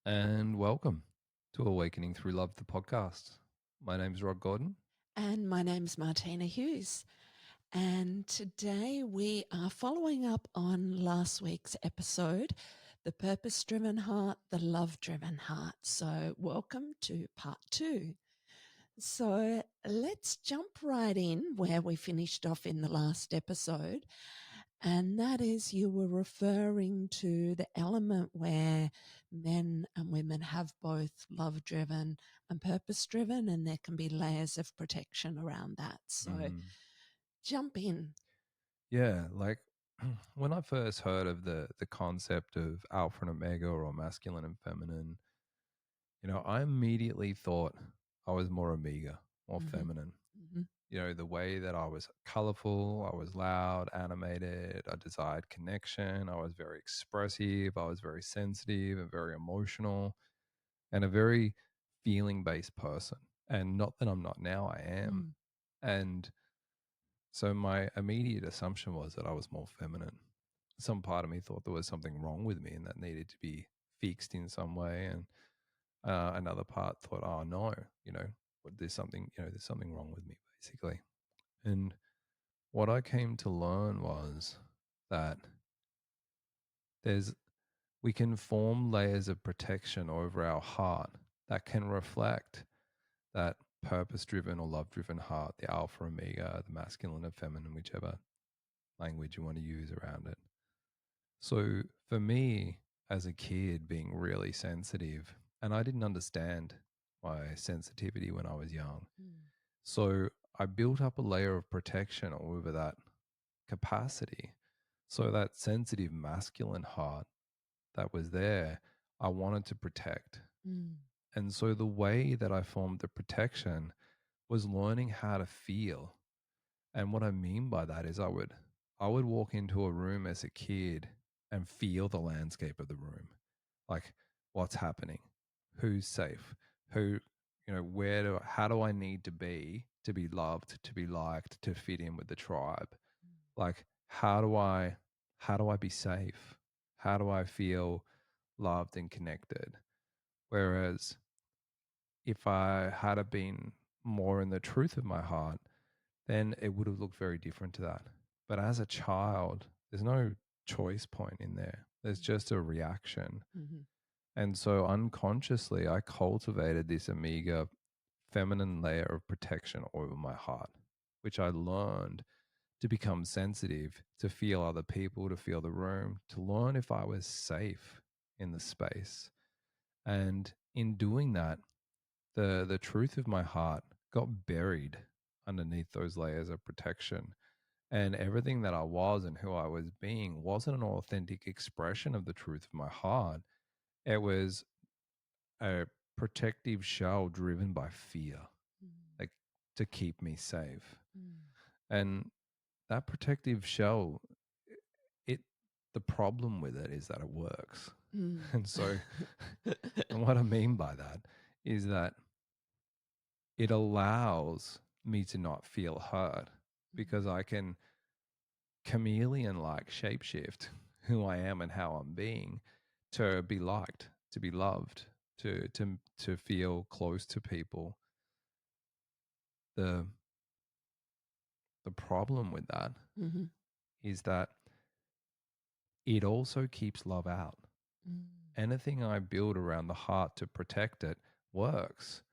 And welcome to Awakening Through Love, the podcast. My name's Rod Gordon. And my name's Martina Hughes. And today we are following up on last week's episode, The Purpose Driven Heart, the Love Driven Heart. So, welcome to part 2. So, let's jump right in where we finished off in the last episode. And that is, you were referring to the element where men and women have both love driven and purpose driven, and there can be layers of protection around that. So jump in. Yeah, like when I first heard of the concept of alpha and omega or masculine and feminine, I immediately thought I was more omega, more feminine. Mm-hmm. The way that I was colorful, I was loud, animated, I desired connection, I was very expressive, I was very sensitive and very emotional and a very feeling based person. And not that I'm not now, I am. And so my immediate assumption was that I was more feminine. Some part of me thought there was something wrong with me and that needed to be fixed in some way. And another part thought, oh no, there's something wrong with me basically. And what I came to learn was that there's we can form layers of protection over our heart that can reflect that purpose driven or love driven heart, the alpha omega, the masculine and feminine, whichever language you want to use around it. So for me, as a kid, being really sensitive, and I didn't understand my sensitivity when I was young. So I built up a layer of protection over that capacity. So that sensitive masculine heart that was there, I wanted to protect. And so the way that I formed the protection was learning how to feel. And what I mean by that is I would walk into a room as a kid and feel the landscape of the room. Like what's happening, who's safe, who, how do I need to be loved, to be liked, to fit in with the tribe? Like how do I be safe? How do I feel loved and connected? Whereas if I had have been more in the truth of my heart, then it would have looked very different to that. But as a child, there's no choice point in there. There's just a reaction. And so unconsciously, I cultivated this omega feminine layer of protection over my heart, which I learned to become sensitive, to feel other people, to feel the room, to learn if I was safe in the space. And in doing that, the truth of my heart got buried underneath those layers of protection. And everything that I was and who I was being wasn't an authentic expression of the truth of my heart. It was a protective shell driven by fear, like to keep me safe. And that protective shell, it the problem with it is that it works. And so and what I mean by that is that it allows me to not feel hurt because I can chameleon like shapeshift who I am and how I'm being to be liked, to be loved, to feel close to people. The the problem with that is that it also keeps love out. Anything I build around the heart to protect it works.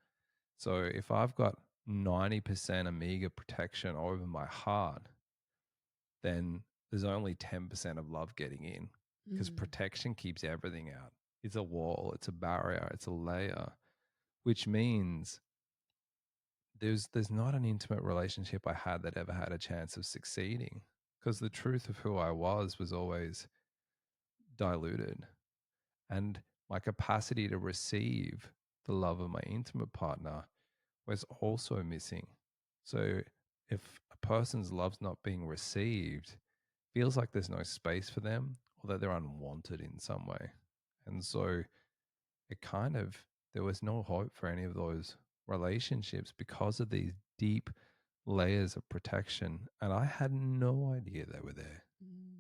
So if I've got 90% omega protection over my heart, then there's only 10% of love getting in because protection keeps everything out. It's a wall, it's a barrier, it's a layer, which means there's not an intimate relationship I had that ever had a chance of succeeding because the truth of who I was always diluted. And my capacity to receive the love of my intimate partner was also missing. So if a person's love's not being received, feels like there's no space for them or that they're unwanted in some way. And so there was no hope for any of those relationships because of these deep layers of protection. And I had no idea they were there.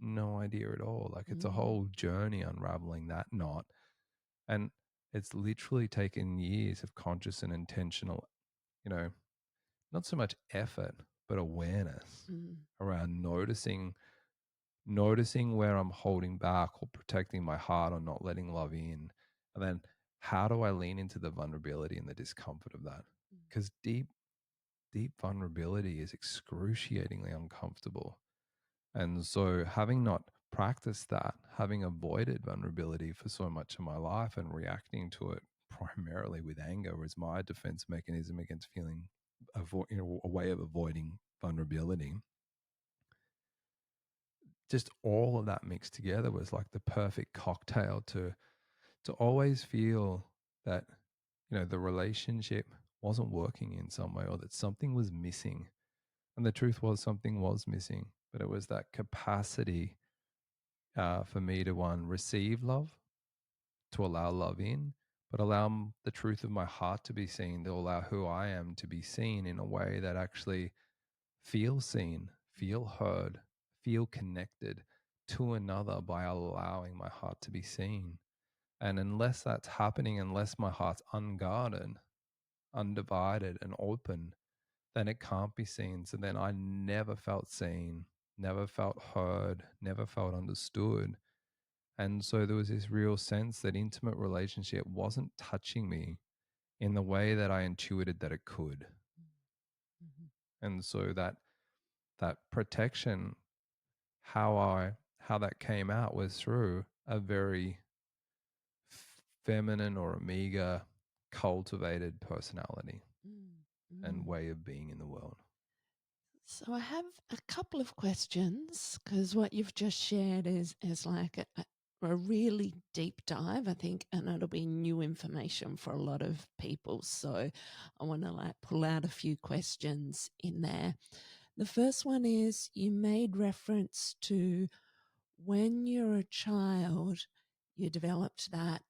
No idea at all. Like it's a whole journey unraveling that knot. And it's literally taken years of conscious and intentional, you know, not so much effort, but awareness Mm. around noticing where I'm holding back or protecting my heart or not letting love in. And then how do I lean into the vulnerability and the discomfort of that? Mm. Because deep vulnerability is excruciatingly uncomfortable. And so, having not practiced that, having avoided vulnerability for so much of my life and reacting to it primarily with anger as my defense mechanism against feeling, a way of avoiding vulnerability, just all of that mixed together was like the perfect cocktail to always feel that, the relationship wasn't working in some way or that something was missing. And the truth was something was missing, but it was that capacity for me to one receive love, to allow love in, but allow the truth of my heart to be seen, to allow who I am to be seen in a way that actually feel seen, feel heard, feel connected to another by allowing my heart to be seen. And unless that's happening, unless my heart's unguarded, undivided, and open, then it can't be seen. So then I never felt seen, never felt heard, never felt understood. And so there was this real sense that intimate relationship wasn't touching me in the way that I intuited that it could. Mhm. And so that protection, how that came out was through a very feminine or omega cultivated personality Mm. and Mm. way of being in the world. So I have a couple of questions because what you've just shared is like a really deep dive, I think, and it'll be new information for a lot of people. So I want to like pull out a few questions in there. The first one is you made reference to when you're a child, you developed that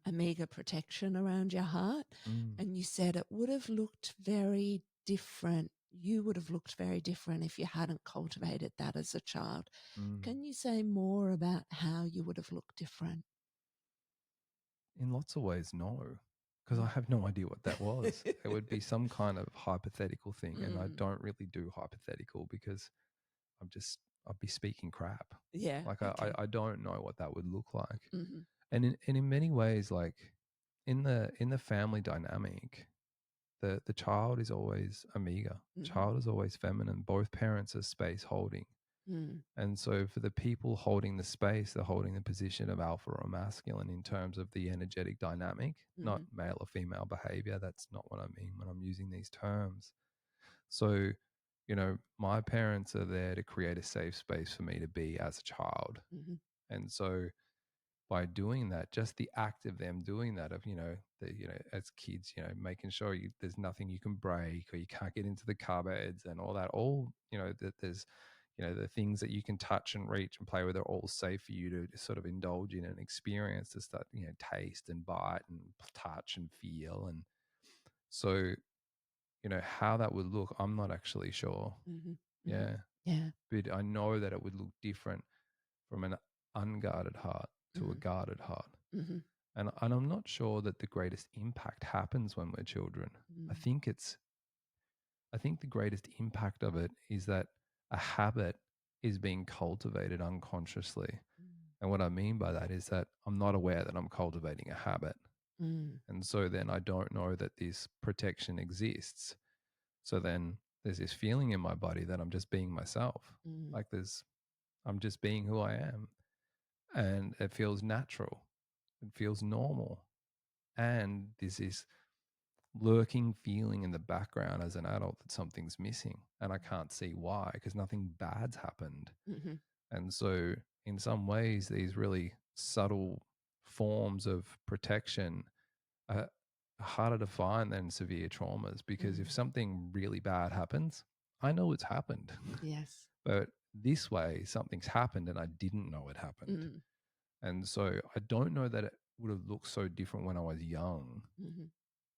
omega protection around your heart, Mm, and you said it would have looked very different. You would have looked very different if you hadn't cultivated that as a child. mm. Can you say more about how you would have looked different? In lots of ways, no, because I Mm. have no idea what that was. It would be some kind of hypothetical thing, and I Mm. don't really do hypothetical because I'd be speaking crap. Yeah. Like Okay. I don't know what that would look like. Mm-hmm. And in many ways, like in the family dynamic, the child is always omega. Mm-hmm. Child is always feminine. Both parents are space holding. Mm. And so for the people holding the space, they're holding the position of alpha or masculine in terms of the energetic dynamic, not Mm-hmm. male or female behavior. That's not what I mean when I'm using these terms. So, my parents are there to create a safe space for me to be as a child. Mm-hmm. And so by doing that, just the act of them doing that, of as kids, making sure there's nothing you can break or you can't get into the cupboards and all that, all that there's the things that you can touch and reach and play with are all safe for you to sort of indulge in and experience, to start taste and bite and touch and feel. And so how that would look, I'm not actually sure. Mm-hmm. Mm-hmm. Yeah, Yeah. but I know that it would look different from an unguarded heart to a Mm-hmm. guarded heart. Mm-hmm. And I'm not sure that the greatest impact happens when we're children. I Mm-hmm. think it's I think the greatest impact of it is that a habit is being cultivated unconsciously. And what I mean by that is that I'm not aware that I'm cultivating a habit. Mm-hmm. And so then I don't know that this protection exists. So then there's this feeling in my body that I'm just being myself. Mm-hmm. Like I'm just being who I am. And it feels natural. It feels normal. And there's this lurking feeling in the background as an adult that something's missing. And I can't see why, because nothing bad's happened. Mm-hmm. And so, in some ways, these really subtle forms of protection are harder to find than severe traumas, because if Mm. something really bad happens, I know it's happened. Yes. But this way, something's happened and I didn't know it happened. Mm. And so, I don't know that it would have looked so different when I was young, Mm-hmm.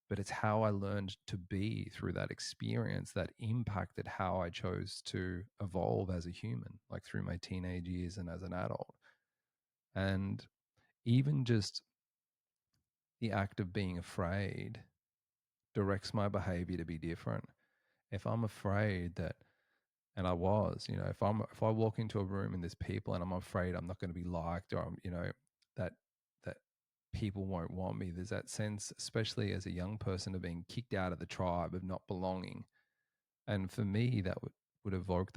but it's how I learned to be through that experience that impacted how I chose to evolve as a human, like through my teenage years and as an adult. And even just the act of being afraid directs my behavior to be different. If I'm afraid that, and I was, if I walk into a room and there's people and I'm afraid I'm not going to be liked, or that that people won't want me, there's that sense, especially as a young person, of being kicked out of the tribe, of not belonging. And for me, that would evoke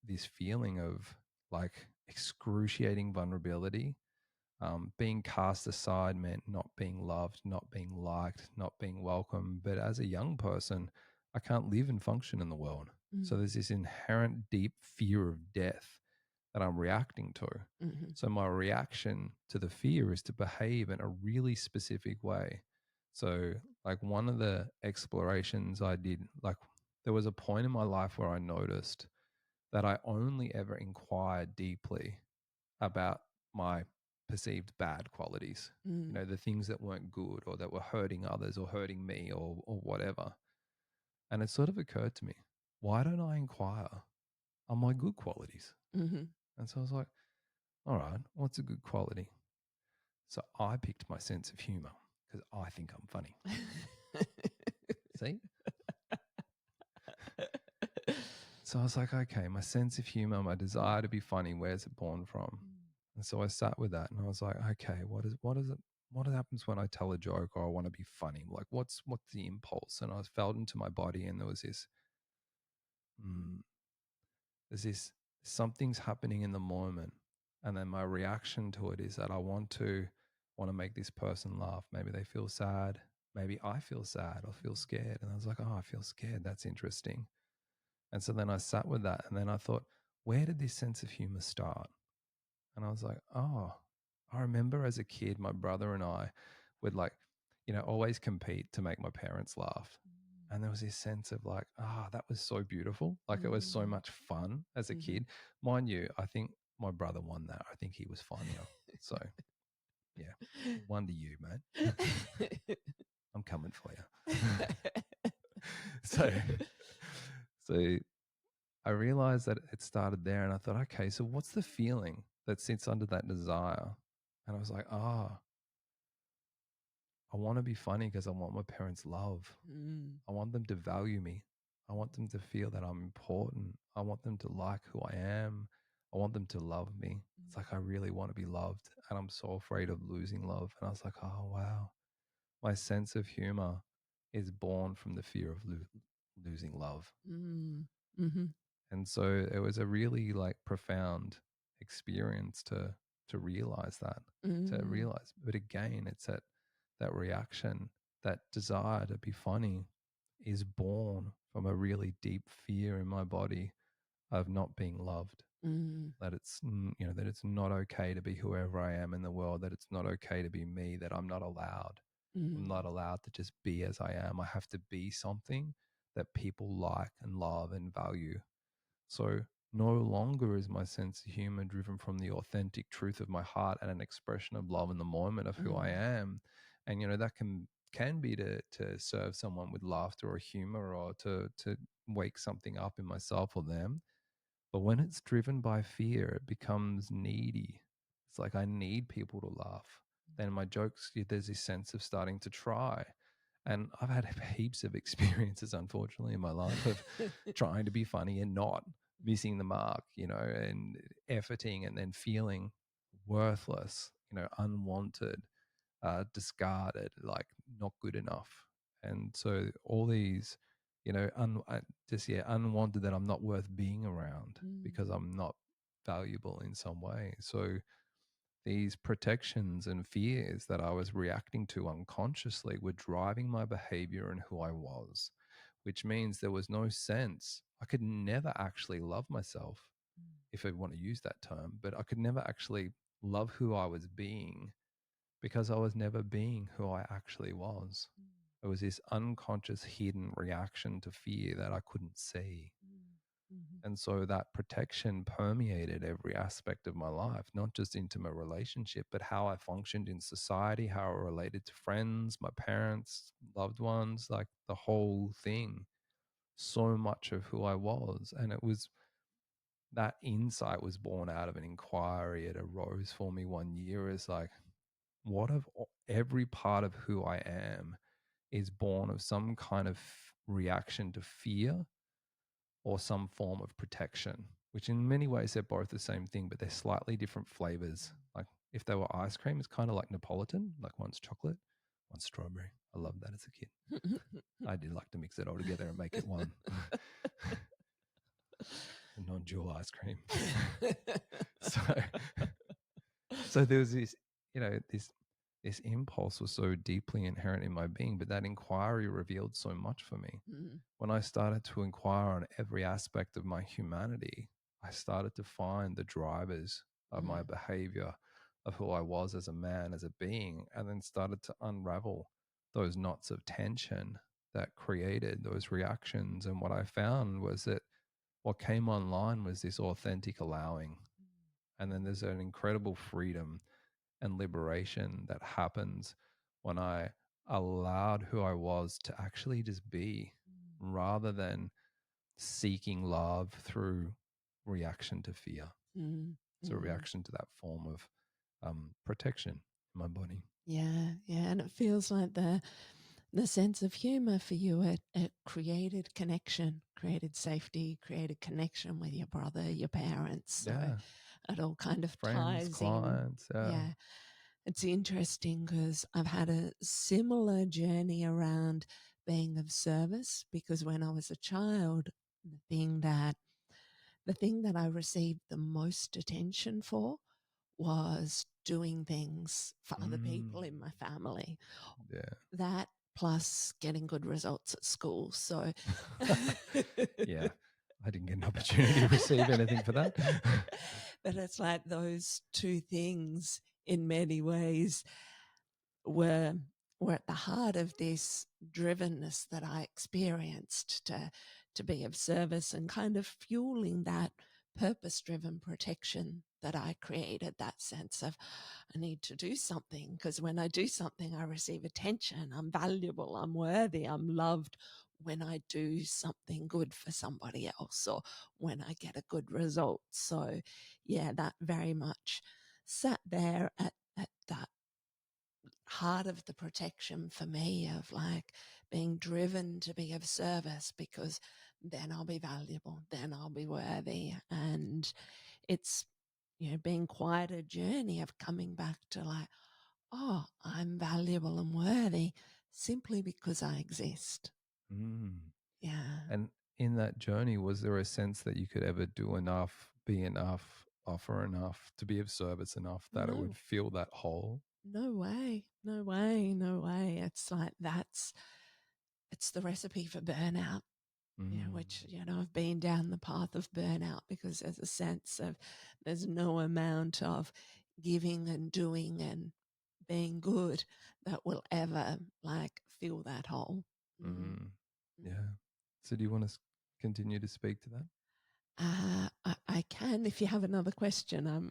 this feeling of like excruciating vulnerability. Being cast aside meant not being loved, not being liked, not being welcome. But as a young person, I can't live and function in the world. So Mm. there's this inherent deep fear of death that I'm reacting to. Mhm. So my reaction to the fear is to behave in a really specific way. So, like, one of the explorations I did, like, there was a point in my life where I noticed that I only ever inquired deeply about my perceived bad qualities, Mm. the things that weren't good or that were hurting others or hurting me or whatever. And it sort of occurred to me, why don't I inquire on my good qualities? Mhm. And so I was like, all right, what's a good quality? So I picked my sense of humor because I think I'm funny. See? So I was like, okay, my sense of humor, my desire to be funny, where's it born from? And so I sat with that and I was like, okay, what happens when I tell a joke or I want to be funny? Like what's the impulse? And I felt into my body and there was mm, this something's happening in the moment. And then my reaction to it is that I want to make this person laugh. Maybe they feel sad. Maybe I feel sad or feel scared. And I was like, oh, I feel scared. That's interesting. And so then I sat with that and then I thought, where did this sense of humor start? And I was like, oh, I remember as a kid, my brother and I would always compete to make my parents laugh. And there was this sense of like, that was so beautiful. Like it was so Mm. much fun as a Mhm. kid. Mind you, I think my brother won that. I think he was funnier. So yeah, wonder you, mate. I'm coming for you. so, so I realized that it started there and I thought, okay, so what's the feeling that sits under that desire? And I was like, I want to be funny because I want my parents' love. Mm. I want them to value me. I want them to feel that I'm important. I want them to like who I am. I want them to love me. It's like I really want to be loved. And I'm so afraid of losing love. And I was like, oh, wow. My sense of humor is born from the fear of losing love. Mm. Mhm. And so it was a really like profound experience to realize that, to Mm. realize. But again, it's that reaction, that desire to be funny is born from a really deep fear in my body of not being loved. Mm. That that it's not okay to be whoever I am in the world, that it's not okay to be me, that I'm not allowed. I'm Mm. not allowed to just be as I am. I have to be something that people like and love and value. So no longer is my sense of humor driven from the authentic truth of my heart and an expression of love in the moment of who I Mm. am. And that can be to serve someone with laughter or humor or to wake something up in myself or them. But when it's driven by fear, it becomes needy. It's like I need people to laugh. Then my jokes, there's this sense of starting to try. And I've had heaps of experiences, unfortunately, in my life of trying to be funny and not missing the mark, and efforting and then feeling worthless, unwanted, discarded, like not good enough. And so all these, unwanted, that I'm not worth being around Mm. because I'm not valuable in some way. So these protections and fears that I was reacting to unconsciously were driving my behavior and who I was, which means there was no sense. I could never actually love myself, if I want to use that term, but I could never actually love who I was being because I was never being who I actually was. It was this unconscious, hidden reaction to fear that I couldn't see. Mhm. And so that protection permeated every aspect of my life, not just intimate relationship, but how I functioned in society, how I related to friends, my parents, loved ones, like the whole thing. So much of who I was. And it was that insight was born out of an inquiry. It arose for me one year as like, what of every part of who I am is born of some kind of reaction to fear or some form of protection, which in many ways they're both the same thing, but they're slightly different flavors. Like if they were ice cream, it's kind of like Neapolitan, like one's chocolate, one's strawberry. I loved that as a kid. I did like to mix it all together and make it one. A non-dual ice cream. so there was this, this impulse was so deeply inherent in my being, but that inquiry revealed so much for me. When I started to inquire on every aspect of my humanity, I started to find the drivers of my behavior, of who I was as a man, as a being, and then started to unravel those knots of tension that created those reactions. And what I found was that what came online was this authentic allowing. And then there's an incredible freedom and liberation that happens when I allowed who I was to actually just be, rather than seeking love through reaction to fear. It's a reaction to that form of protection in my body. Yeah, and it feels like the sense of humor for you, it created connection, created safety, created connection with your brother, your parents. So it all kind of friends, ties clients. in. Yeah. It's interesting because I've had a similar journey around being of service, because when I was a child, the thing that I received the most attention for was doing things for other people in my family. Yeah. That plus getting good results at school. So yeah, I didn't get an opportunity to receive anything for that. But it's like those two things in many ways were at the heart of this drivenness that I experienced to be of service, and kind of fueling that purpose-driven protection that I created, that sense of I need to do something, because when I do something, I receive attention. I'm valuable, I'm worthy, I'm loved when I do something good for somebody else, or when I get a good result. So yeah, that very much sat there at that heart of the protection for me, of like being driven to be of service, because then I'll be valuable, then I'll be worthy. And it's, been quite a journey of coming back to like, oh, I'm valuable and worthy simply because I exist. Yeah. And in that journey, was there a sense that you could ever do enough, be enough, offer enough, to be of service enough that it would feel that whole? No way. No way. No way. It's like it's the recipe for burnout. Which, I've been down the path of burnout, because there's a sense of there's no amount of giving and doing and being good that will ever like fill that hole. Yeah. So do you want to continue to speak to that? I can, if you have another question.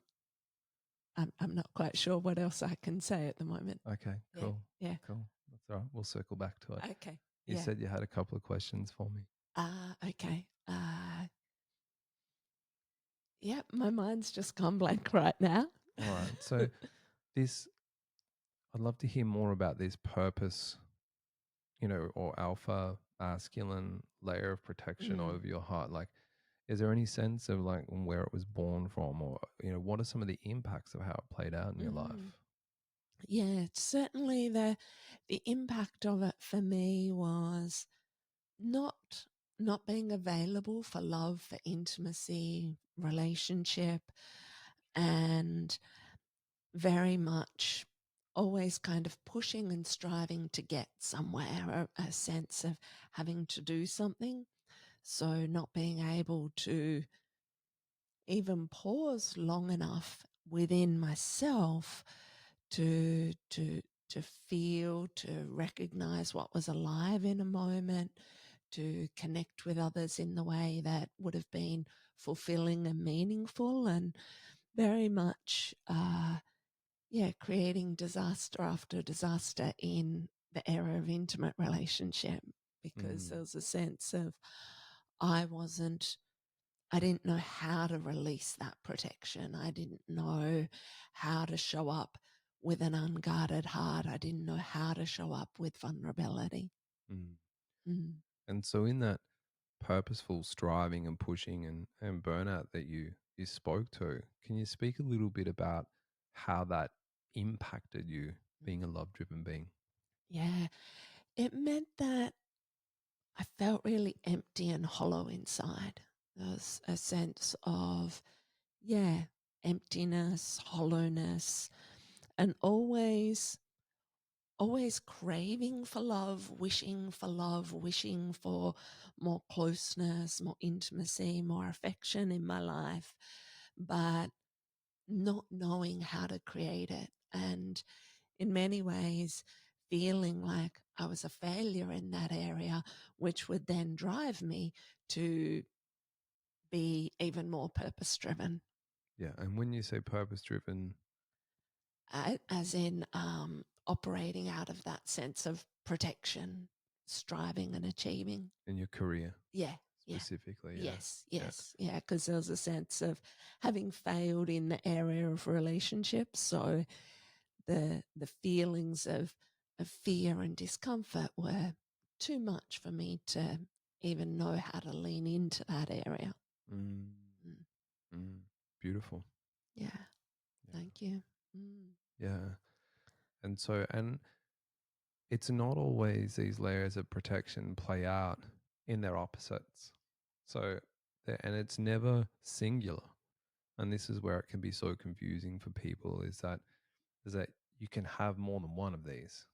I'm not quite sure what else I can say at the moment. Okay, cool. Yeah. Cool. That's all right. We'll circle back to it. Okay. You said you had a couple of questions for me. Okay. Yeah, my mind's just gone blank right now. All right. So I'd love to hear more about this purpose, or alpha masculine layer of protection over your heart. Like, is there any sense of like where it was born from, or, what are some of the impacts of how it played out in your life? Yeah, certainly the impact of it for me was not being available for love, for intimacy, relationship, and very much always kind of pushing and striving to get somewhere, a sense of having to do something. So not being able to even pause long enough within myself to feel, to recognize what was alive in a moment, to connect with others in the way that would have been fulfilling and meaningful, and very much creating disaster after disaster in the era of intimate relationship, because there was a sense of I didn't know how to release that protection. I didn't know how to show up with an unguarded heart. I didn't know how to show up with vulnerability. Mm. Mm. And so in that purposeful striving and pushing and burnout that you spoke to, can you speak a little bit about how that impacted you being a love driven being? Yeah, it meant that I felt really empty and hollow inside. There was a sense of, yeah, emptiness, hollowness, and always craving for love, wishing for love, wishing for more closeness, more intimacy, more affection in my life, but not knowing how to create it. And in many ways, feeling like I was a failure in that area, which would then drive me to be even more purpose driven. Yeah. And when you say purpose driven, As in operating out of that sense of protection, striving and achieving. in your career Yeah, yeah, specifically, yeah. yes, yes, yeah, because there was a sense of having failed in the area of relationships. So the feelings of fear and discomfort were too much for me to even know how to lean into that area. Mm. Mm. Mm. Beautiful. Yeah, Yeah. thank you. Mm. Yeah. And so, and it's not always these layers of protection play out in their opposites. So, and it's never singular. And this is where it can be so confusing for people is that you can have more than one of these.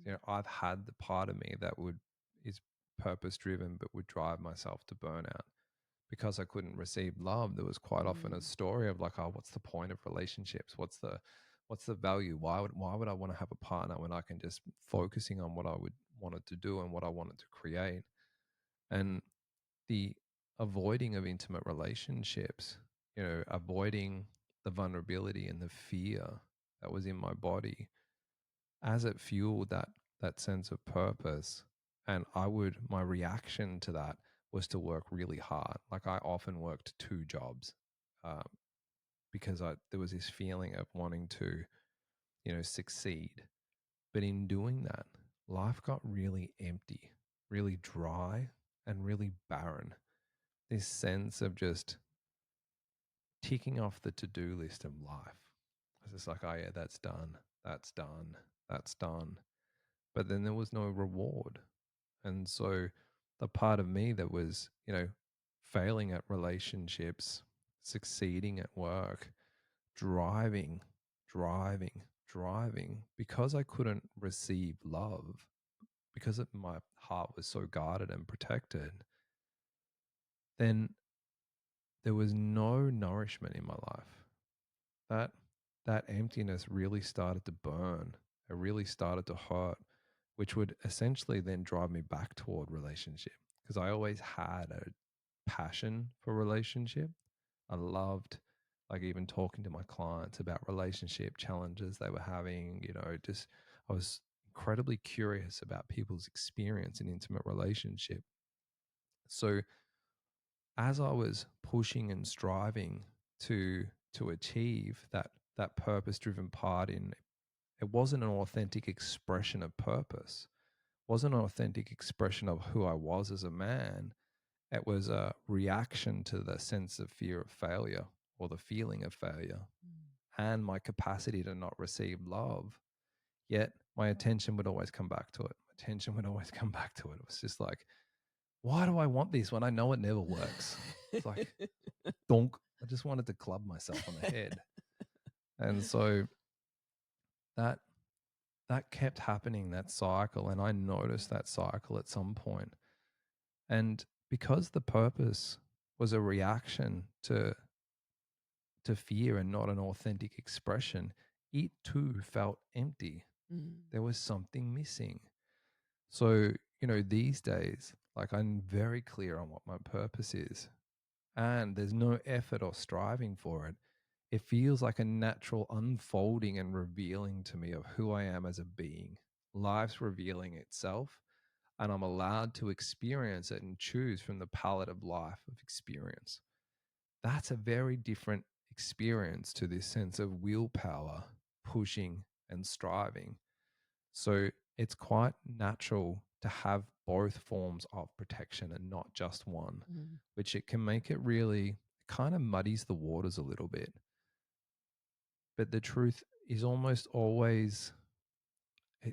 You know, I've had the part of me that is purpose driven, but would drive myself to burnout because I couldn't receive love. There was quite often a story of like, oh, what's the point of relationships? What's the value? Why would I want to have a partner when I can just focusing on what I would wanted to do and what I wanted to create? And the avoiding of intimate relationships, you know, avoiding the vulnerability and the fear that was in my body as it fueled that sense of purpose. And my reaction to that was to work really hard. Like I often worked two jobs um, because there was this feeling of wanting to, you know, succeed. But in doing that, life got really empty, really dry, and really barren. This sense of just ticking off the to-do list of life. It's just like, oh yeah, that's done, that's done, that's done. But then there was no reward. And so the part of me that was, you know, failing at relationships, succeeding at work, driving, driving, because I couldn't receive love, because my heart was so guarded and protected, then there was no nourishment in my life. That that emptiness really started to burn. It really started to hurt, which would essentially then drive me back toward relationship because I always had a passion for relationship. I loved like even talking to my clients about relationship challenges they were having, you know, just I was incredibly curious about people's experience in intimate relationship. So as I was pushing and striving to achieve that purpose driven part in it wasn't an authentic expression of purpose, wasn't an authentic expression of who I was as a man. It was a reaction to the sense of fear of failure or the feeling of failure and my capacity to not receive love. Yet my attention would always come back to it. My attention would always come back to it. It was just like, why do I want this when I know it never works? It's like, donk. I just wanted to club myself on the head. And so that that kept happening, that cycle. And I noticed that cycle at some point. And because the purpose was a reaction to fear and not an authentic expression, it too felt empty. There was something missing. So, you know, these days, like I'm very clear on what my purpose is, and there's no effort or striving for it. It feels like a natural unfolding and revealing to me of who I am as a being. Life's revealing itself, and I'm allowed to experience it and choose from the palette of life of experience. That's a very different experience to this sense of willpower pushing and striving. So it's quite natural to have both forms of protection and not just one, Mm. which it can make it really kind of muddies the waters a little bit. But the truth is almost always,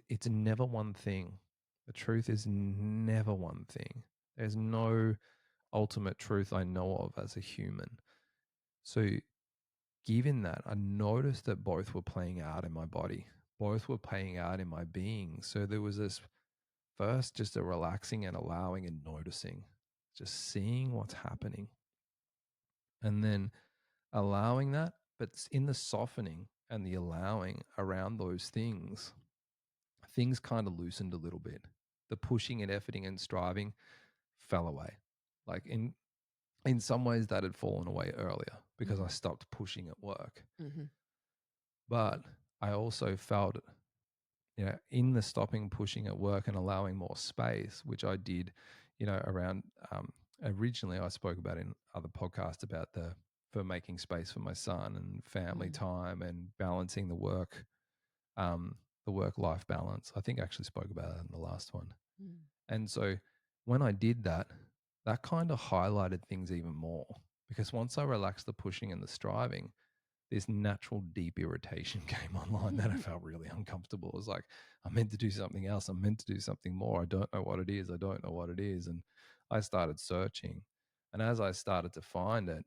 it's never one thing. The truth is never one thing. There's no ultimate truth I know of as a human. So, given that, I noticed that both were playing out in my body, both were playing out in my being. So, there was this first just a relaxing and allowing and noticing, just seeing what's happening. And then allowing that, but in the softening and the allowing around those things kind of loosened a little bit. The pushing and efforting and striving fell away. Like in some ways that had fallen away earlier because I stopped pushing at work. Mm-hmm. But I also felt, in the stopping pushing at work and allowing more space, which I did, around originally I spoke about in other podcasts about for making space for my son and family time and balancing the work life balance. I think I actually spoke about that in the last one. And so when I did that, that kind of highlighted things even more because once I relaxed the pushing and the striving, this natural deep irritation came online that I felt really uncomfortable. It was like, I'm meant to do something else. I'm meant to do something more. I don't know what it is. I don't know what it is. And I started searching. And as I started to find it,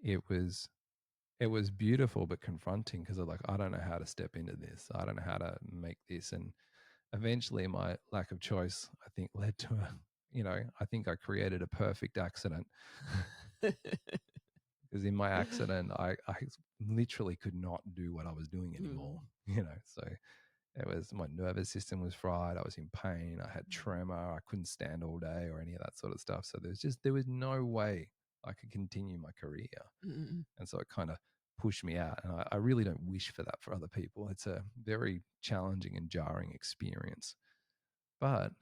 it was beautiful but confronting because I don't know how to step into this. I don't know how to make this. And eventually my lack of choice, I think, led to I think I created a perfect accident. Because in my accident, I literally could not do what I was doing anymore, So it was, my nervous system was fried. I was in pain. I had tremor. I couldn't stand all day or any of that sort of stuff. So there was no way I could continue my career. And so it kind of pushed me out. And I really don't wish for that for other people. It's a very challenging and jarring experience. But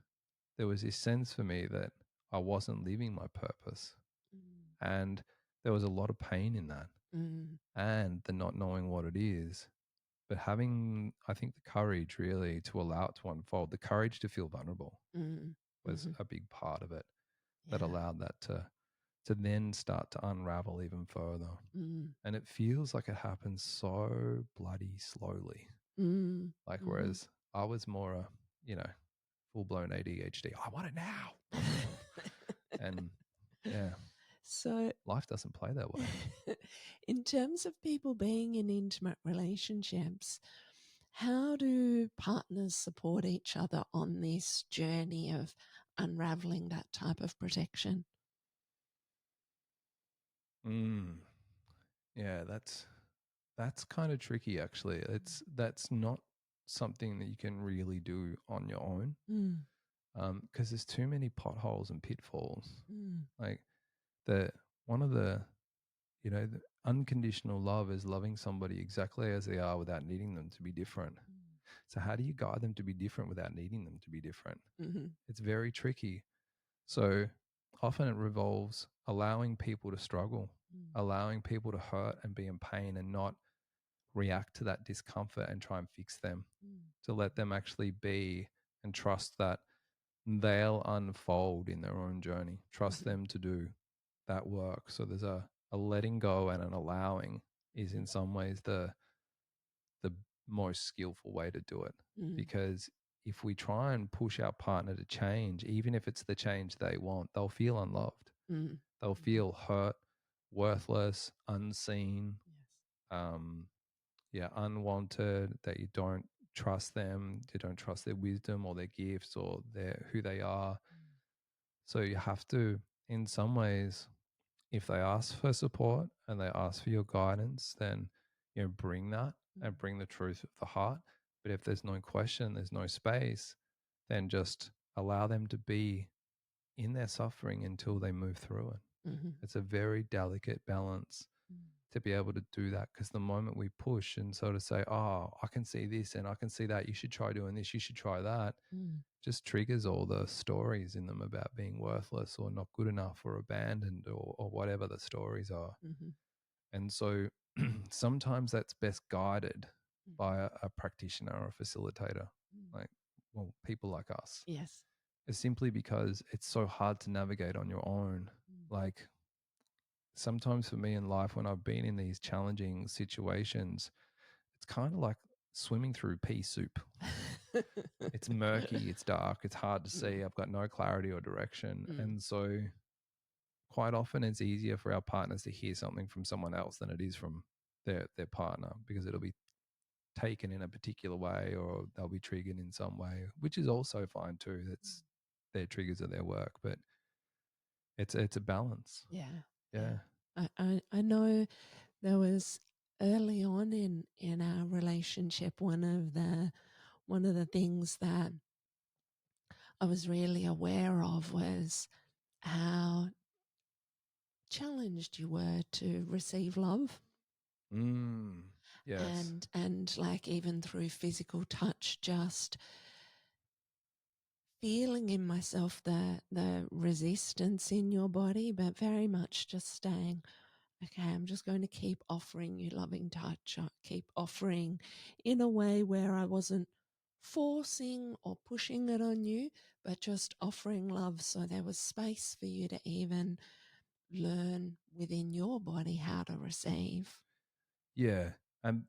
there was this sense for me that I wasn't living my purpose. And there was a lot of pain in that. And the not knowing what it is, but having, I think, the courage really to allow it to unfold, the courage to feel vulnerable was a big part of it that allowed that to then start to unravel even further. And it feels like it happens so bloody slowly. Like, whereas I was more a, full blown ADHD. I want it now. And yeah. So Life doesn't play that way. in terms of people being in intimate relationships, how do partners support each other on this journey of unraveling that type of protection? Yeah, that's kind of tricky actually. That's not something that you can really do on your own. Because there's too many potholes and pitfalls. Like the one of the the unconditional love is loving somebody exactly as they are without needing them to be different. So how do you guide them to be different without needing them to be different? It's very tricky. So often it revolves allowing people to struggle, allowing people to hurt and be in pain and not react to that discomfort and try and fix them, to let them actually be and trust that they'll unfold in their own journey. Trust them to do that work. So there's a letting go and an allowing is in some ways the most skillful way to do it. Because if we try and push our partner to change, even if it's the change they want, they'll feel unloved. They'll feel hurt, worthless, unseen, unwanted, that you don't trust them, you don't trust their wisdom or their gifts or who they are. So you have to, in some ways, if they ask for support and they ask for your guidance, then bring that and bring the truth of the heart. But if there's no question, there's no space, then just allow them to be in their suffering until they move through it. It's a very delicate balance to be able to do that, because the moment we push and sort of say, oh, I can see this and I can see that, you should try doing this, you should try that, just triggers all the stories in them about being worthless or not good enough or abandoned or whatever the stories are. And so sometimes that's best guided by a practitioner or a facilitator, Mm. like, well, people like us, Yes. is simply because it's so hard to navigate on your own. Mm. Like, sometimes for me in life, when I've been in these challenging situations, it's kind of like swimming through pea soup. It's murky, it's dark, it's hard to see. Mm. I've got no clarity or direction. Mm. And so, quite often, it's easier for our partners to hear something from someone else than it is from their partner, because it'll be taken in a particular way, or they'll be triggered in some way, which is also fine too. That's their triggers of their work, but it's a balance. Yeah. Yeah. Yeah. I know there was early on in our relationship, one of the things that I was really aware of was how challenged you were to receive love. Yes. And like even through physical touch, just feeling in myself the resistance in your body, but very much just staying, okay, I'm just going to keep offering you loving touch. I keep offering in a way where I wasn't forcing or pushing it on you, but just offering love. So there was space for you to even learn within your body how to receive. Yeah. And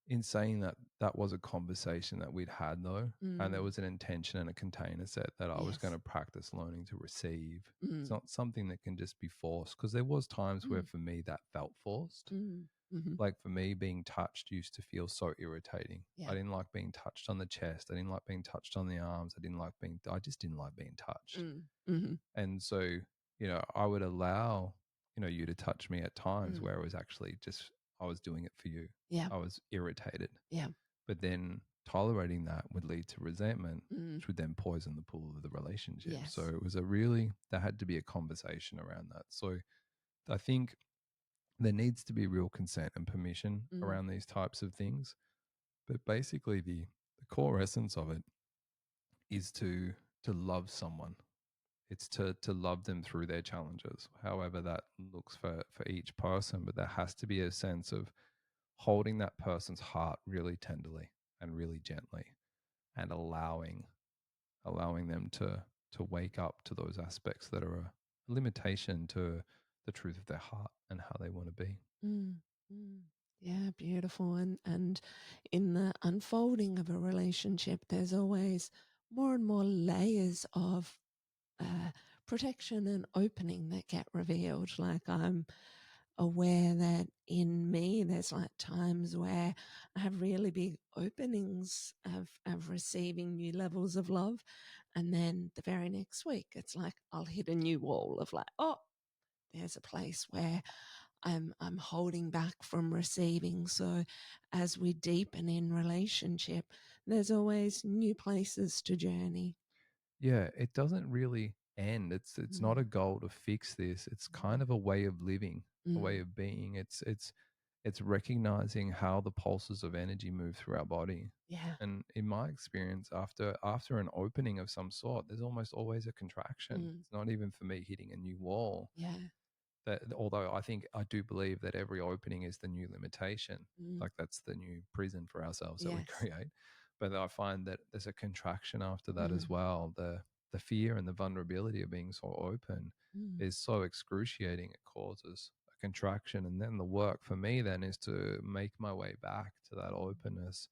in saying that, that was a conversation that we'd had though. And there Mm. was an intention and a container set that I was going Yes. to practice learning to receive. It's Mm. not something that can just be forced, because there was times where Mm. for me that felt forced. Mm. Mm-hmm. Like for me, being touched used to feel so irritating. Yeah. I didn't like being touched on the chest. I didn't like being touched on the arms. I just didn't like being touched. Mm. Mm-hmm. And so, I would allow, you to touch me at times Mm. where it was actually just, I was doing it for you. Yeah. I was irritated. Yeah. But then tolerating that would lead to resentment, Mm. which would then poison the pool of the relationship. Yes. So it was there had to be a conversation around that. So I think there needs to be real consent and permission Mm. around these types of things. But basically, the core essence of it is to love someone. It's to love them through their challenges, however that looks for each person. But there has to be a sense of holding that person's heart really tenderly and really gently, and allowing them to wake up to those aspects that are a limitation to the truth of their heart and how they want to be. Mm. Mm. Yeah, beautiful. And in the unfolding of a relationship, there's always more and more layers of uh, protection and opening that get revealed. Like I'm aware that in me, there's like times where I have really big openings of receiving new levels of love. And then the very next week, it's like I'll hit a new wall of like, oh, there's a place where I'm holding back from receiving. So as we deepen in relationship, there's always new places to journey. Yeah, it doesn't really end. It's not a Mm. goal to fix this. It's kind Mm. of a way of living, a way Mm. of being. It's recognizing how the pulses of energy move through our body. Yeah. And in my experience, after an opening of some sort, there's almost always a contraction. Mm. It's not even for me hitting a new wall. Yeah. That, although I do believe that every opening is the new limitation, Mm. like that's the new prison for ourselves that we Yes. create. But I find that there's a contraction after that as Mm. well. The fear and the vulnerability of being so open Mm. is so excruciating. It causes a contraction, and then the work for me then is to make my way back to that openness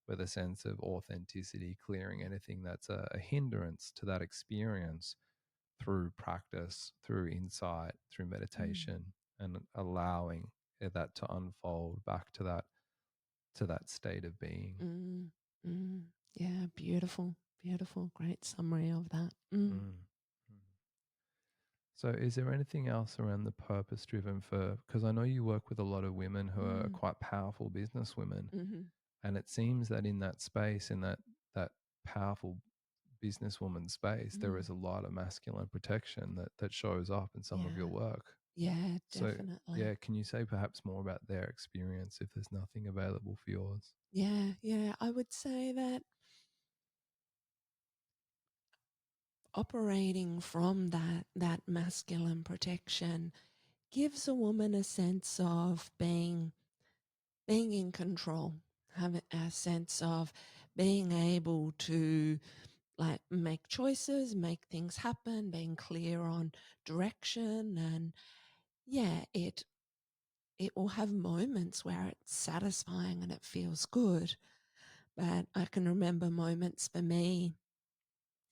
with a sense of authenticity, clearing Yeah. anything that's a hindrance to that experience through practice, through insight, through Mm. meditation, and allowing that to unfold back to that state of being. Mm. Mm. Yeah. Beautiful. Beautiful. Great summary of that. Mm. Mm. Mm. So, is there anything else around the purpose driven for? Because I know you work with a lot of women who are Mm. quite powerful business women, Mm-hmm. and it seems that in that space, in that powerful businesswoman space, there Mm. is a lot of masculine protection that shows up in some of your Yeah. work. Yeah. So, Definitely. yeah, can you say perhaps more about their experience if there's nothing available for yours? Yeah. Yeah. I would say that operating from that masculine protection gives a woman a sense of being in control. have a sense of being able to like make choices, make things happen, being clear on direction. And yeah, it will have moments where it's satisfying and it feels good. But I can remember moments for me,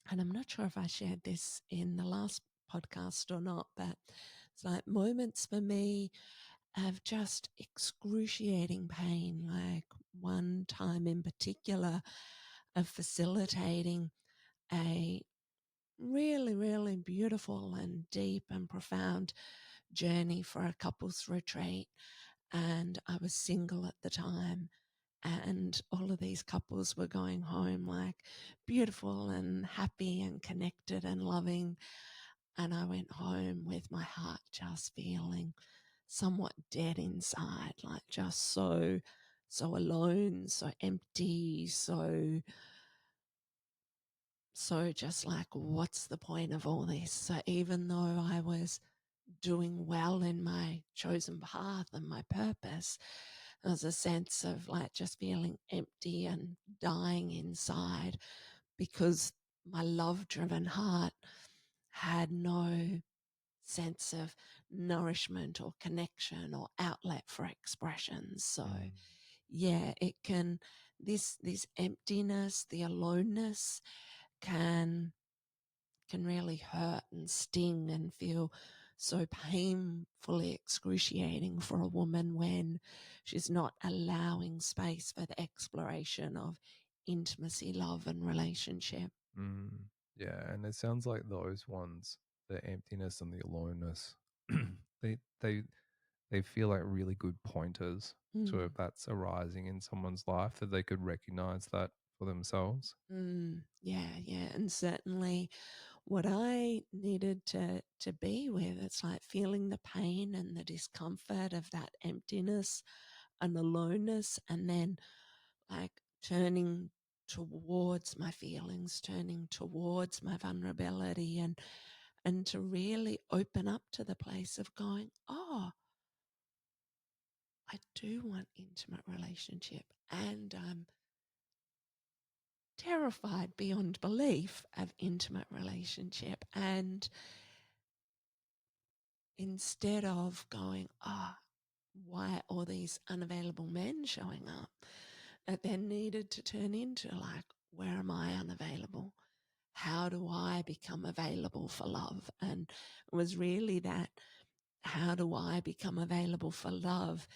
and I'm not sure if I shared this in the last podcast or not, but it's like moments for me of just excruciating pain, like one time in particular of facilitating a really, really beautiful and deep and profound journey for a couples retreat. And I was single at the time. And all of these couples were going home like beautiful and happy and connected and loving. And I went home with my heart just feeling somewhat dead inside, like just so alone, so empty, so just like, what's the point of all this? So even though I was doing well in my chosen path and my purpose, there was a sense of like just feeling empty and dying inside because my love driven heart had no sense of nourishment or connection or outlet for expression. So yeah, it can, this emptiness, the aloneness can really hurt and sting and feel so painfully excruciating for a woman when she's not allowing space for the exploration of intimacy, love, and relationship. Mm, yeah, and it sounds like those ones, the emptiness and the aloneness, they they they feel like really good pointers to if Mm, that's arising in someone's life that they could recognize that for themselves. yeah, yeah, and certainly what I needed to be with, it's like feeling the pain and the discomfort of that emptiness and aloneness, and then like turning towards my feelings, turning towards my vulnerability, and to really open up to the place of going, oh, I do want intimate relationship, and I'm terrified beyond belief of intimate relationship. And instead of going, oh, why all these unavailable men showing up, it then needed to turn into like, where am I unavailable? How do I become available for love? And it was really that, how do I become available for love?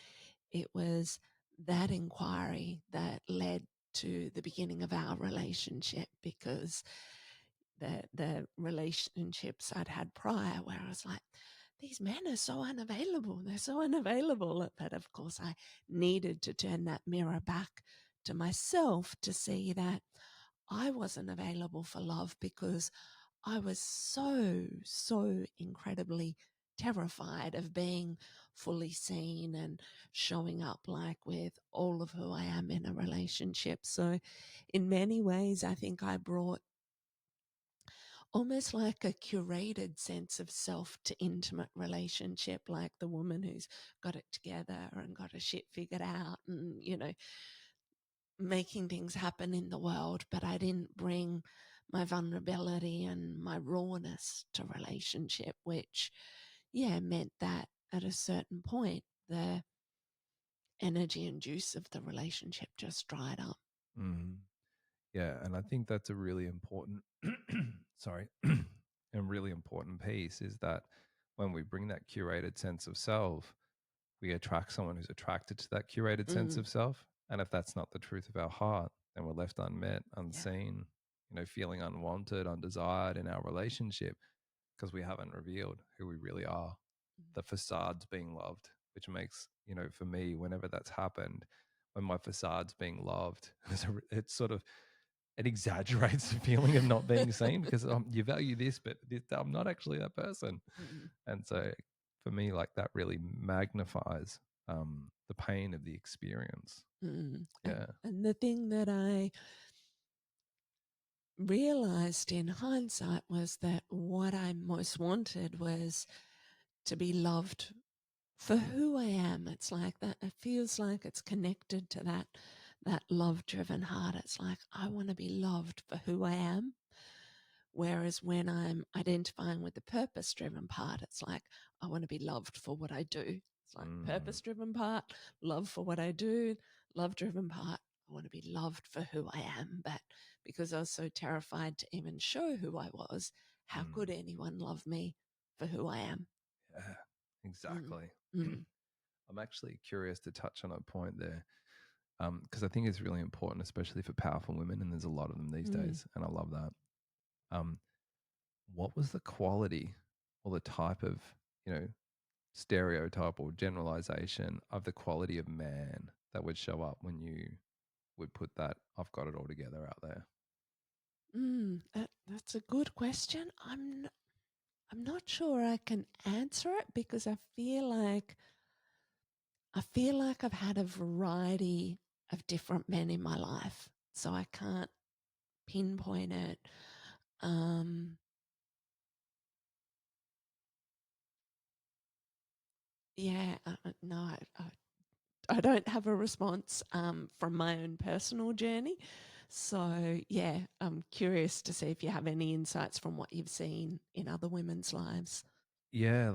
It was that inquiry that led to the beginning of our relationship, because the relationships I'd had prior, where I was like, these men are so unavailable. They're so unavailable. But of course, I needed to turn that mirror back to myself to see that I wasn't available for love because I was so incredibly terrified of being fully seen and showing up like with all of who I am in a relationship. So, in many ways, I think I brought almost like a curated sense of self to intimate relationship, like the woman who's got it together and got her shit figured out and, making things happen in the world. But I didn't bring my vulnerability and my rawness to relationship, which, yeah, meant that at a certain point, the energy and juice of the relationship just dried up. Mm. Yeah, and I think that's a really important, sorry, and really important piece is that when we bring that curated sense of self, we attract someone who's attracted to that curated sense Mm, of self. And if that's not the truth of our heart, then we're left unmet, yeah. unseen, feeling unwanted, undesired in our relationship because we haven't revealed who we really are. Mm, The facade's being loved, which makes, for me, whenever that's happened, when my facade's being loved, it's sort of, it exaggerates the feeling of not being seen because you value this, but I'm not actually that person. mm, And so for me, like that really magnifies the pain of the experience. mm. Yeah. And the thing that I realized in hindsight was that what I most wanted was to be loved for who I am. It's like that. It feels like it's connected to that love driven heart, it's like, I want to be loved for who I am. Whereas when I'm identifying with the purpose driven part, it's like, I want to be loved for what I do. It's like Mm, purpose driven part, love for what I do, love driven part. I want to be loved for who I am. But because I was so terrified to even show who I was, how could mm, anyone love me for who I am? yeah, Mm, exactly. mm, I'm actually curious to touch on a point there, because I think it's really important, especially for powerful women, and there's a lot of them these mm, days, and I love that. Um, what was the quality or the type of, you know, stereotype or generalization of the quality of man that would show up when you would put that "I've got it all together" out there? that's a good question. I'm not sure I can answer it because I feel like I've had a variety of different men in my life, so I can't pinpoint it. Um, yeah, no, I don't have a response from my own personal journey. So, yeah, I'm curious to see if you have any insights from what you've seen in other women's lives. Yeah,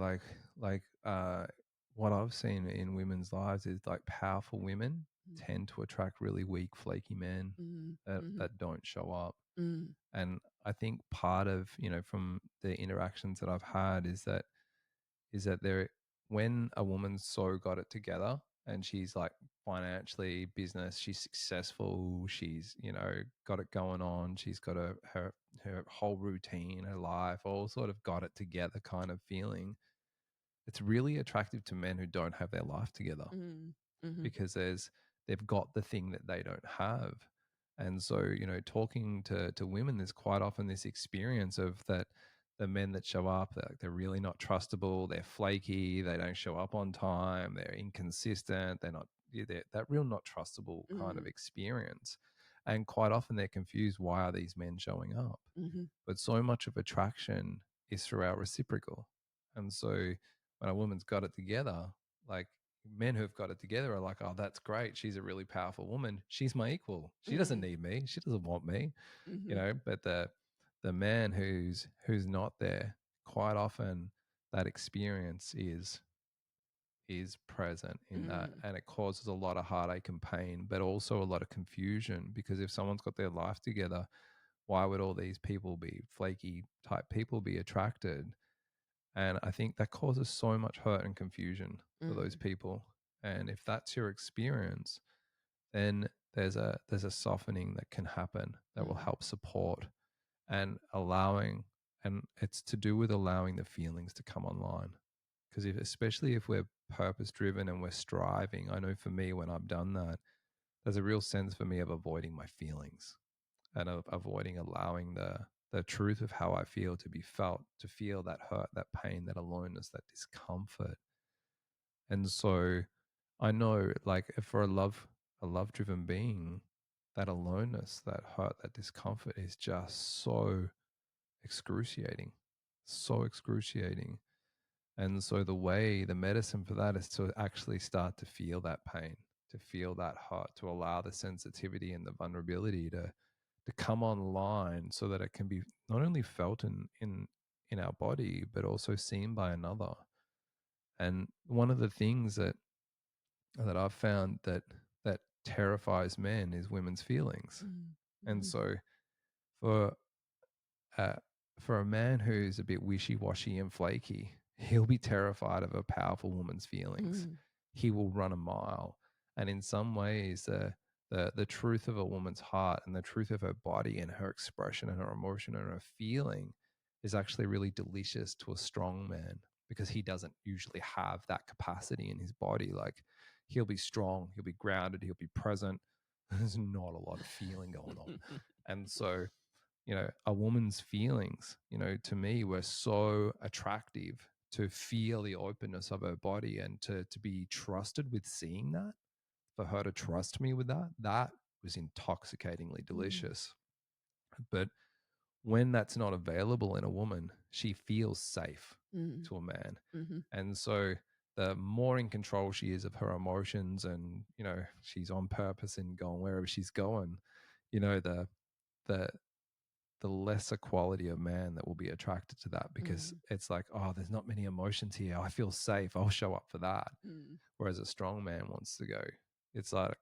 what I've seen in women's lives is like powerful women Mm-hmm. tend to attract really weak, flaky men Mm-hmm. that don't show up. Mm-hmm. And I think part of, from the interactions that I've had is that there when a woman's so got it together and she's like financially business, she's successful, she's, got it going on, she's got her whole routine, her life, all sort of got it together kind of feeling. It's really attractive to men who don't have their life together Mm-hmm. because they've got the thing that they don't have. And so, talking to women, there's quite often this experience of that the men that show up, they're really not trustable, they're flaky, they don't show up on time, they're inconsistent, they're not, they're that real not trustable kind Mm-hmm. of experience. And quite often they're confused, why are these men showing up? Mm-hmm. But so much of attraction is throughout reciprocal. And so when a woman's got it together, like men who've got it together are like, oh, that's great. She's a really powerful woman. She's my equal. She doesn't Mm-hmm. need me. She doesn't want me, Mm-hmm. But the man who's not there, quite often that experience is present in that, Mm-hmm. and it causes a lot of heartache and pain, but also a lot of confusion, because if someone's got their life together, why would all these people be flaky type people be attracted? And I think that causes so much hurt and confusion for those people. And if that's your experience, then there's a softening that can happen that will Mm-hmm. help support and allowing, and it's to do with allowing the feelings to come online. Because especially if we're purpose driven and we're striving, I know for me when I've done that, there's a real sense for me of avoiding my feelings and of avoiding allowing the truth of how I feel to be felt, to feel that hurt, that pain, that aloneness, that discomfort. And so I know, like, if for a love driven being, that aloneness, that hurt, that discomfort is just so excruciating, so excruciating. And so the medicine for that is to actually start to feel that pain, to feel that hurt, to allow the sensitivity and the vulnerability to come online so that it can be not only felt in our body but also seen by another. And one of the things that I've found that terrifies men is women's feelings. And Mm-hmm. so for uh, for a man who's a bit wishy-washy and flaky, he'll be terrified of a powerful woman's feelings. Mm-hmm. He will run a mile. And in some ways, the truth of a woman's heart and the truth of her body and her expression and her emotion and her feeling is actually really delicious to a strong man, because he doesn't usually have that capacity in his body. Like, he'll be strong, he'll be grounded, he'll be present. There's not a lot of feeling going on. And so, a woman's feelings, to me were so attractive, to feel the openness of her body and to be trusted with seeing that, for her to trust me with that was intoxicatingly Mm-hmm. delicious. But when that's not available in a woman, she feels safe Mm-hmm. to a man. Mm-hmm. And so the more in control she is of her emotions, and she's on purpose and going wherever she's going, the the the lesser quality of man that will be attracted to that, because Mm, it's like, oh, there's not many emotions here, I feel safe, I'll show up for that. mm, Whereas a strong man wants to go, it's like,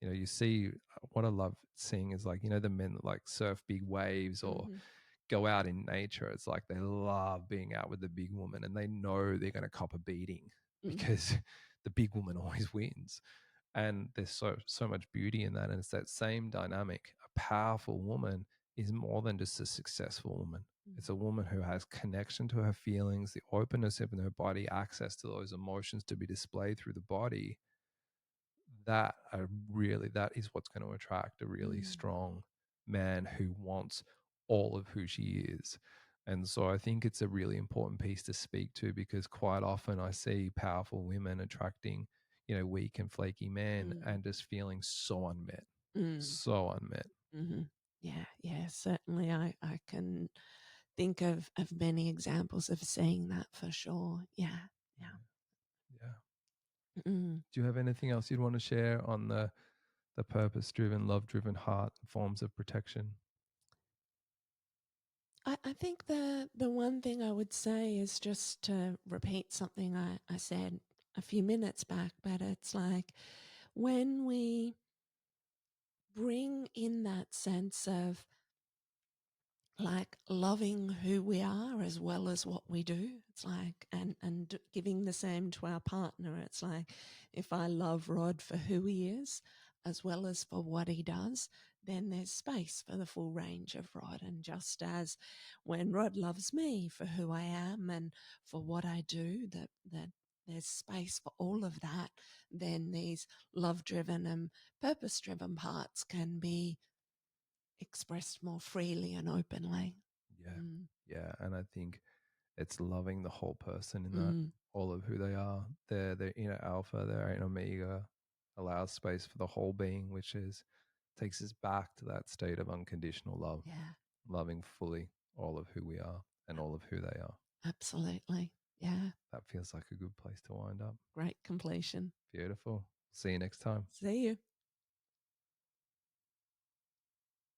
you see, what I love seeing is like, the men that like surf big waves or mhm, go out in nature. It's like they love being out with the big woman, and they know they're going to cop a beating mm, because the big woman always wins. And there's so much beauty in that. And it's that same dynamic. A powerful woman is more than just a successful woman. It's mm, a woman who has connection to her feelings, the openness in her body, access to those emotions to be displayed through the body. That is what's going to attract a really mm, strong man who wants all of who she is. And so I think it's a really important piece to speak to, because quite often I see powerful women attracting, weak and flaky men, mm, and just feeling so unmet, mm, so unmet. mhm. Yeah, yeah, certainly I can think of many examples of seeing that for sure. Yeah, yeah. Yeah. Mm. Do you have anything else you'd want to share on the purpose driven, love driven heart forms of protection? I think the one thing I would say is just to repeat something I said a few minutes back, but it's like when we bring in that sense of like loving who we are as well as what we do, it's like and giving the same to our partner. It's like if I love Rod for who he is as well as for what he does, then there's space for the full range of Rod. And just as when Rod loves me for who I am and for what I do, that there's space for all of that, then these love driven and purpose driven parts can be expressed more freely and openly. Yeah. Mm, Yeah. And I think it's loving the whole person in that, mm, all of who they are. Their inner alpha, their inner omega, allows space for the whole being, which is takes us back to that state of unconditional love, yeah, loving fully all of who we are and all of who they are. absolutely. Yeah, That feels like a good place to wind up. great completion. Beautiful. See you next time. See you.